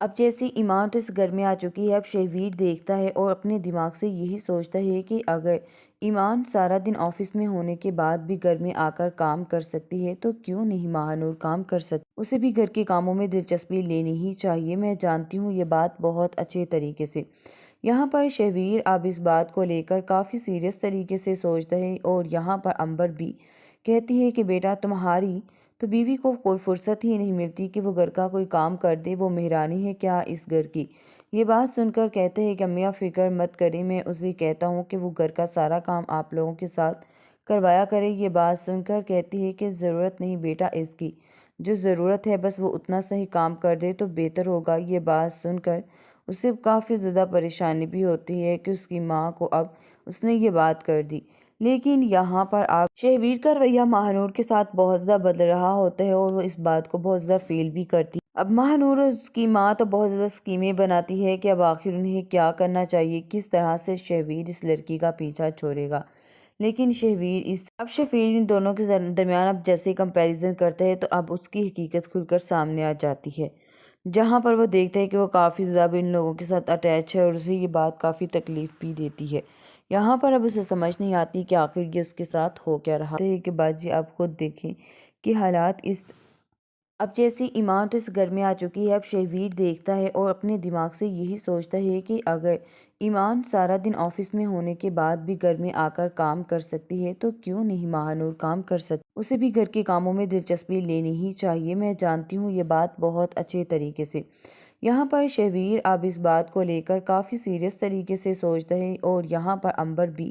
اب جیسے ایمان تو اس گھر میں آ چکی ہے، اب شہویر دیکھتا ہے اور اپنے دماغ سے یہی سوچتا ہے کہ اگر ایمان سارا دن آفس میں ہونے کے بعد بھی گھر میں آ کر کام کر سکتی ہے تو کیوں نہیں ماہ نور کام کر سکتی؟ اسے بھی گھر کے کاموں میں دلچسپی لینی ہی چاہیے۔ میں جانتی ہوں یہ بات بہت اچھے طریقے سے۔ یہاں پر شہویر اب اس بات کو لے کر کافی سیریس طریقے سے سوچتا ہے اور یہاں پر امبر بھی کہتی ہے کہ بیٹا تمہاری تو بیوی کو کوئی فرصت ہی نہیں ملتی کہ وہ گھر کا کوئی کام کر دے، وہ مہرانی ہے کیا اس گھر کی؟ یہ بات سن کر کہتے ہیں کہ امیاں فکر مت کریں، میں اسے کہتا ہوں کہ وہ گھر کا سارا کام آپ لوگوں کے ساتھ کروایا کرے۔ یہ بات سن کر کہتی ہے کہ ضرورت نہیں بیٹا اس کی، جو ضرورت ہے بس وہ اتنا صحیح کام کر دے تو بہتر ہوگا۔ یہ بات سن کر اسے کافی زیادہ پریشانی بھی ہوتی ہے کہ اس کی ماں کو اب اس نے یہ بات کر دی، لیکن یہاں پر آپ شہویر کا رویہ ماہ نور کے ساتھ بہت زیادہ بدل رہا ہوتا ہے اور وہ اس بات کو بہت زیادہ فیل بھی کرتی ہے۔ اب ماہ نور اور اس کی ماں تو بہت زیادہ اسکیمیں بناتی ہے کہ اب آخر انہیں کیا کرنا چاہیے، کس طرح سے شہویر اس لڑکی کا پیچھا چھوڑے گا۔ لیکن شہویر ان دونوں کے درمیان اب جیسے کمپیریزن کرتا ہے تو اب اس کی حقیقت کھل کر سامنے آ جاتی ہے، جہاں پر وہ دیکھتا ہے کہ وہ کافی زیادہ ان لوگوں کے ساتھ اٹیچ ہے اور اسے یہ بات کافی تکلیف بھی دیتی ہے۔ یہاں پر اب اسے سمجھ نہیں آتی کہ آخر یہ اس کے ساتھ ہو کیا رہا ہے کہ باجی آپ خود دیکھیں کہ حالات اب جیسے ایمان تو اس گھر میں آ چکی ہے، اب شہویر دیکھتا ہے اور اپنے دماغ سے یہی سوچتا ہے کہ اگر ایمان سارا دن آفس میں ہونے کے بعد بھی گھر میں آ کر کام کر سکتی ہے تو کیوں نہیں ماہ نور کام کر سکتی؟ اسے بھی گھر کے کاموں میں دلچسپی لینی ہی چاہیے۔ میں جانتی ہوں یہ بات بہت اچھے طریقے سے۔ یہاں پر شہویر اب اس بات کو لے کر کافی سیریس طریقے سے سوچتا ہے اور یہاں پر امبر بھی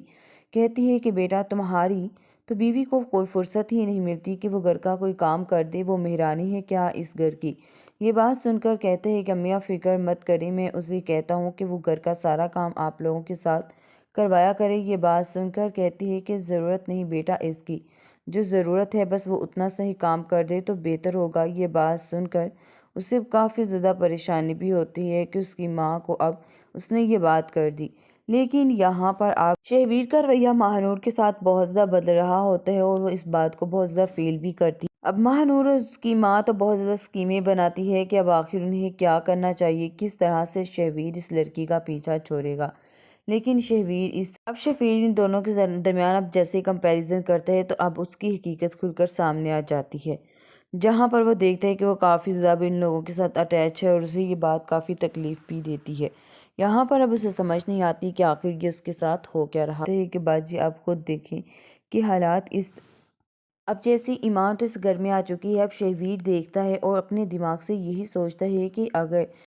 کہتی ہے کہ بیٹا تمہاری تو بیوی کو کوئی فرصت ہی نہیں ملتی کہ وہ گھر کا کوئی کام کر دے، وہ مہرانی ہے کیا اس گھر کی؟ یہ بات سن کر کہتے ہیں کہ امیاں فکر مت کریں، میں اسے کہتا ہوں کہ وہ گھر کا سارا کام آپ لوگوں کے ساتھ کروایا کرے۔ یہ بات سن کر کہتی ہے کہ ضرورت نہیں بیٹا اس کی، جو ضرورت ہے بس وہ اتنا صحیح کام کر دے تو بہتر ہوگا۔ یہ بات سن کر اسے کافی زیادہ پریشانی بھی ہوتی ہے کہ اس کی ماں کو اب اس نے یہ بات کر دی، لیکن یہاں پر آپ شہویر کا رویہ ماہ نور کے ساتھ بہت زیادہ بدل رہا ہوتا ہے اور وہ اس بات کو بہت زیادہ فیل بھی کرتی ہے۔ اب ماہ نور اور اس کی ماں تو بہت زیادہ اسکیمیں بناتی ہے کہ اب آخر انہیں کیا کرنا چاہیے، کس طرح سے شہویر اس لڑکی کا پیچھا چھوڑے گا۔ لیکن شہویر ان دونوں کے درمیان اب جیسے کمپیریزن کرتا ہے تو اب اس کی حقیقت کھل کر سامنے آ جاتی ہے، جہاں پر وہ دیکھتا ہے کہ وہ کافی زیادہ ان لوگوں کے ساتھ اٹیچ ہے اور اسے یہ بات کافی تکلیف بھی دیتی ہے۔ یہاں پر اب اسے سمجھ نہیں آتی کہ آخر یہ اس کے ساتھ ہو کیا رہا ہے کہ باجی آپ خود دیکھیں کہ حالات اب جیسے ایمان تو اس گھر میں آ چکی ہے، اب شہویر دیکھتا ہے اور اپنے دماغ سے یہی سوچتا ہے کہ اگر